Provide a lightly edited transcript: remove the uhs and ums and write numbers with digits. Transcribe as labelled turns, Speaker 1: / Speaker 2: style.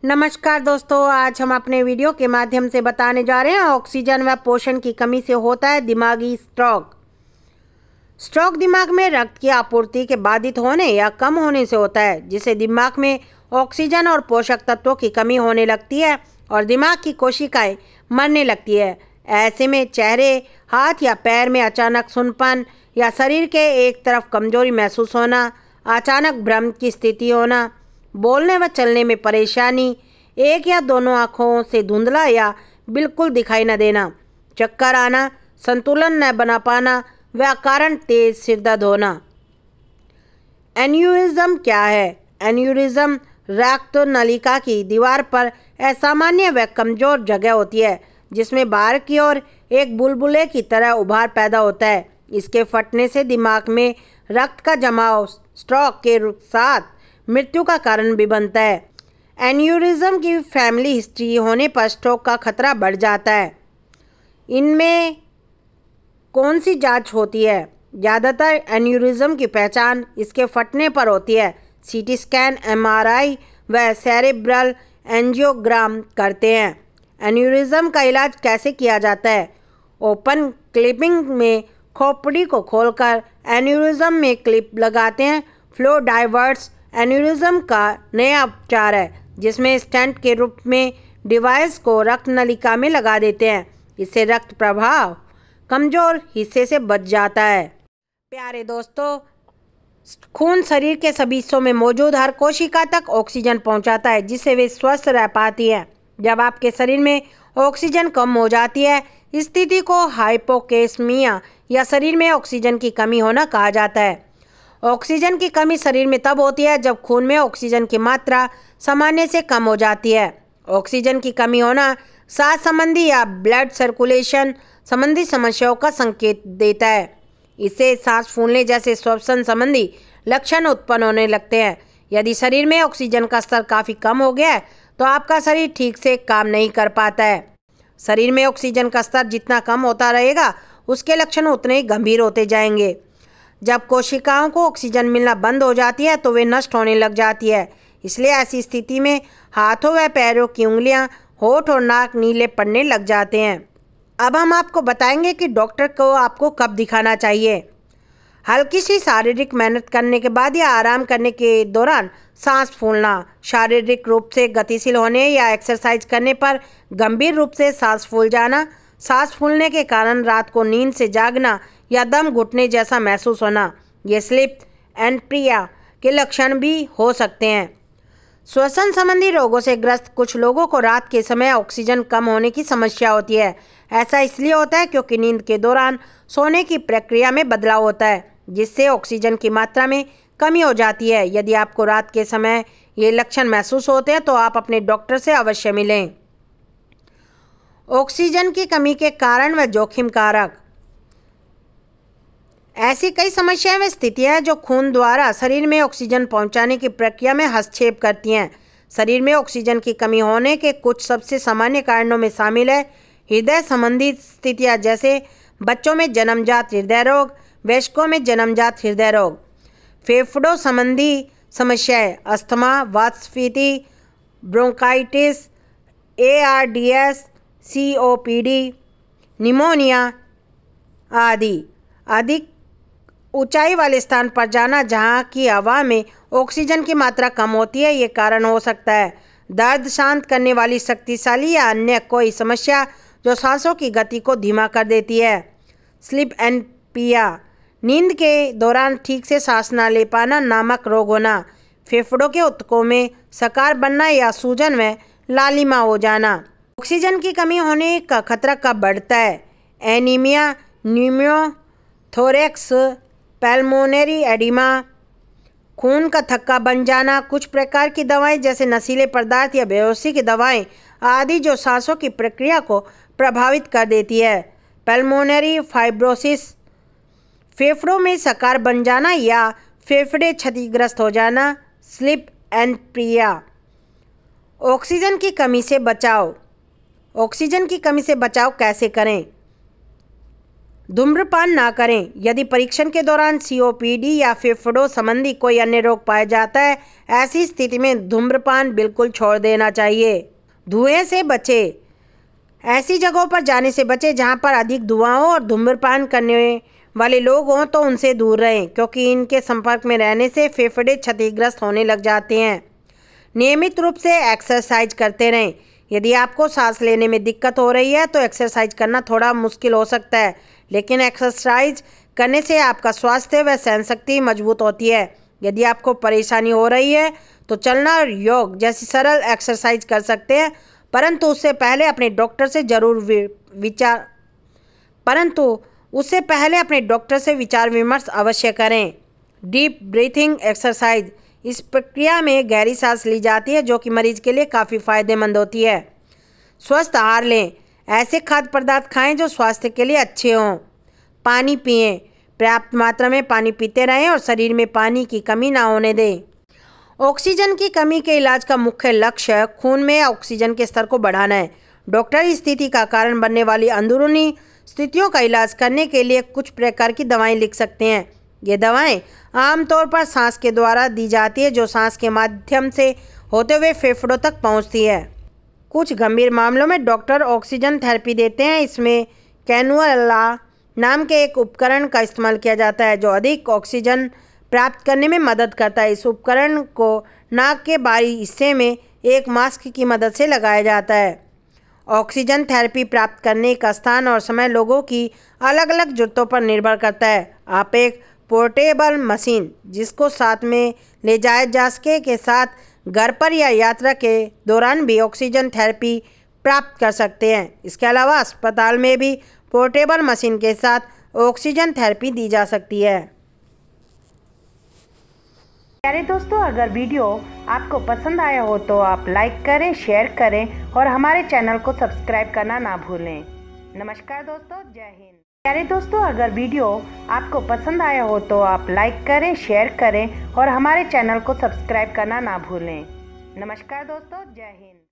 Speaker 1: नमस्कार दोस्तों, आज हम अपने वीडियो के माध्यम से बताने जा रहे हैं ऑक्सीजन व पोषण की कमी से होता है दिमागी स्ट्रोक। स्ट्रोक दिमाग में रक्त की आपूर्ति के बाधित होने या कम होने से होता है, जिससे दिमाग में ऑक्सीजन और पोषक तत्वों की कमी होने लगती है और दिमाग की कोशिकाएं मरने लगती है। ऐसे में चेहरे, हाथ या पैर में अचानक सुन्नपन या शरीर के एक तरफ कमजोरी महसूस होना, अचानक भ्रम की स्थिति होना, बोलने व चलने में परेशानी, एक या दोनों आँखों से धुंधला या बिल्कुल दिखाई न देना, चक्कर आना, संतुलन न बना पाना व अकारण तेज सिरदर्द होना। एन्यूरिज्म क्या है? एन्यूरिज्म रक्त नलिका की दीवार पर असामान्य व कमजोर जगह होती है जिसमें बाहर की ओर एक बुलबुले की तरह उभार पैदा होता है। इसके फटने से दिमाग में रक्त का जमाव स्ट्रोक के साथ मृत्यु का कारण भी बनता है। एन्यूरिज्म की फैमिली हिस्ट्री होने पर स्ट्रोक का खतरा बढ़ जाता है। इनमें कौन सी जांच होती है? ज़्यादातर एन्यूरिज्म की पहचान इसके फटने पर होती है। सीटी स्कैन, एमआरआई व सेरेब्रल एंजियोग्राम करते हैं। एन्यूरिज्म का इलाज कैसे किया जाता है? ओपन क्लिपिंग में खोपड़ी को खोलकर एन्यूरिज्म में क्लिप लगाते हैं। फ्लो डाइवर्ट्स एन्यूरिज्म का नया उपचार है जिसमें स्टेंट के रूप में डिवाइस को रक्त नलिका में लगा देते हैं। इससे रक्त प्रवाह कमजोर हिस्से से बच जाता है। प्यारे दोस्तों, खून शरीर के सभी हिस्सों में मौजूद हर कोशिका तक ऑक्सीजन पहुंचाता है जिससे वे स्वस्थ रह पाती है। जब आपके शरीर में ऑक्सीजन कम हो जाती है, इस स्थिति को हाइपोकेस्मिया या शरीर में ऑक्सीजन की कमी होना कहा जाता है। ऑक्सीजन की कमी शरीर में तब होती है जब खून में ऑक्सीजन की मात्रा सामान्य से कम हो जाती है। ऑक्सीजन की कमी होना सांस संबंधी या ब्लड सर्कुलेशन संबंधी समस्याओं का संकेत देता है। इससे सांस फूलने जैसे श्वसन संबंधी लक्षण उत्पन्न होने लगते हैं। यदि शरीर में ऑक्सीजन का स्तर काफ़ी कम हो गया है तो आपका शरीर ठीक से काम नहीं कर पाता है। शरीर में ऑक्सीजन का स्तर जितना कम होता रहेगा, उसके लक्षण उतने ही गंभीर होते जाएंगे। जब कोशिकाओं को ऑक्सीजन मिलना बंद हो जाती है तो वे नष्ट होने लग जाती है। इसलिए ऐसी स्थिति में हाथों व पैरों की उंगलियां, होठ और नाक नीले पड़ने लग जाते हैं। अब हम आपको बताएंगे कि डॉक्टर को आपको कब दिखाना चाहिए। हल्की सी शारीरिक मेहनत करने के बाद या आराम करने के दौरान सांस फूलना, शारीरिक रूप से गतिशील होने या एक्सरसाइज करने पर गंभीर रूप से सांस फूल जाना, सांस फूलने के कारण रात को नींद से जागना या दम घुटने जैसा महसूस होना, ये स्लीप एनप्निया के लक्षण भी हो सकते हैं। श्वसन संबंधी रोगों से ग्रस्त कुछ लोगों को रात के समय ऑक्सीजन कम होने की समस्या होती है। ऐसा इसलिए होता है क्योंकि नींद के दौरान सोने की प्रक्रिया में बदलाव होता है जिससे ऑक्सीजन की मात्रा में कमी हो जाती है। यदि आपको रात के समय ये लक्षण महसूस होते हैं तो आप अपने डॉक्टर से अवश्य मिलें। ऑक्सीजन की कमी के कारण व जोखिम कारक। ऐसी कई समस्याएं व स्थितियां जो खून द्वारा शरीर में ऑक्सीजन पहुंचाने की प्रक्रिया में हस्तक्षेप करती हैं। शरीर में ऑक्सीजन की कमी होने के कुछ सबसे सामान्य कारणों में शामिल है हृदय संबंधी स्थितियां जैसे बच्चों में जन्मजात हृदय रोग, वयस्कों में जन्मजात हृदय रोग, फेफड़ों संबंधी समस्याएं, अस्थमा, वातस्फीति, ब्रोंकाइटिस, ARDS, COPD, निमोनिया आदि। अधिक ऊंचाई वाले स्थान पर जाना जहां की हवा में ऑक्सीजन की मात्रा कम होती है, ये कारण हो सकता है। दर्द शांत करने वाली शक्तिशाली या अन्य कोई समस्या जो सांसों की गति को धीमा कर देती है। स्लीप एनपिया, नींद के दौरान ठीक से सांस न ले पाना, नामक रोग होना, फेफड़ों के ऊतकों में सकार बनना या सूजन व लालिमा हो जाना। ऑक्सीजन की कमी होने का खतरा कब बढ़ता है? एनीमिया, न्यूमोथोरेक्स, पैल्मोनरी एडिमा, खून का थक्का बन जाना, कुछ प्रकार की दवाएं जैसे नशीले पदार्थ या बेहोशी की दवाएं आदि जो सांसों की प्रक्रिया को प्रभावित कर देती है। पैल्मोनरी फाइब्रोसिस, फेफड़ों में सकार बन जाना या फेफड़े क्षतिग्रस्त हो जाना। स्लीप एनप्निया। ऑक्सीजन की कमी से बचाव। ऑक्सीजन की कमी से बचाव कैसे करें? धूम्रपान ना करें। यदि परीक्षण के दौरान COPD या फेफड़ों संबंधी कोई अन्य रोग पाया जाता है, ऐसी स्थिति में धूम्रपान बिल्कुल छोड़ देना चाहिए। धुएं से बचें। ऐसी जगहों पर जाने से बचें जहां पर अधिक धुआं हो और धूम्रपान करने वाले लोग हों तो उनसे दूर रहें, क्योंकि इनके संपर्क में रहने से फेफड़े क्षतिग्रस्त होने लग जाते हैं। नियमित रूप से एक्सरसाइज करते रहें। यदि आपको सांस लेने में दिक्कत हो रही है तो एक्सरसाइज करना थोड़ा मुश्किल हो सकता है, लेकिन एक्सरसाइज करने से आपका स्वास्थ्य व सहनशक्ति मजबूत होती है। यदि आपको परेशानी हो रही है तो चलना और योग जैसी सरल एक्सरसाइज कर सकते हैं, परंतु उससे पहले अपने डॉक्टर से विचार विमर्श अवश्य करें। Deep breathing exercise. इस प्रक्रिया में गहरी सांस ली जाती है, जो कि मरीज के लिए काफ़ी फायदेमंद होती है। स्वस्थ आहार लें। ऐसे खाद्य पदार्थ खाएं जो स्वास्थ्य के लिए अच्छे हों। पानी पिएं। पर्याप्त मात्रा में पानी पीते रहें और शरीर में पानी की कमी ना होने दें। ऑक्सीजन की कमी के इलाज का मुख्य लक्ष्य खून में ऑक्सीजन के स्तर को बढ़ाना है। डॉक्टर इस स्थिति का कारण बनने वाली अंदरूनी स्थितियों का इलाज करने के लिए कुछ प्रकार की दवाएं लिख सकते हैं। ये दवाएं आमतौर पर सांस के द्वारा दी जाती है, जो सांस के माध्यम से होते हुए फेफड़ों तक पहुंचती है। कुछ गंभीर मामलों में डॉक्टर ऑक्सीजन थेरेपी देते हैं। इसमें कैनुला नाम के एक उपकरण का इस्तेमाल किया जाता है, जो अधिक ऑक्सीजन प्राप्त करने में मदद करता है। इस उपकरण को नाक के बाहरी हिस्से में एक मास्क की मदद से लगाया जाता है। ऑक्सीजन थेरेपी प्राप्त करने का स्थान और समय लोगों की अलग अलग जरूरतों पर निर्भर करता है। आप एक पोर्टेबल मशीन, जिसको साथ में ले जाया जा सके, के साथ घर पर या यात्रा के दौरान भी ऑक्सीजन थेरेपी प्राप्त कर सकते हैं। इसके अलावा अस्पताल में भी पोर्टेबल मशीन के साथ ऑक्सीजन थेरेपी दी जा सकती है।
Speaker 2: प्यारे दोस्तों, अगर वीडियो आपको पसंद आया हो तो आप लाइक करें, शेयर करें और हमारे चैनल को सब्सक्राइब करना ना भूलें। नमस्कार दोस्तों, जय हिंद। प्यारे दोस्तों, अगर वीडियो आपको पसंद आया हो तो आप लाइक करें, शेयर करें और हमारे चैनल को सब्सक्राइब करना ना भूलें। नमस्कार दोस्तों, जय हिंद।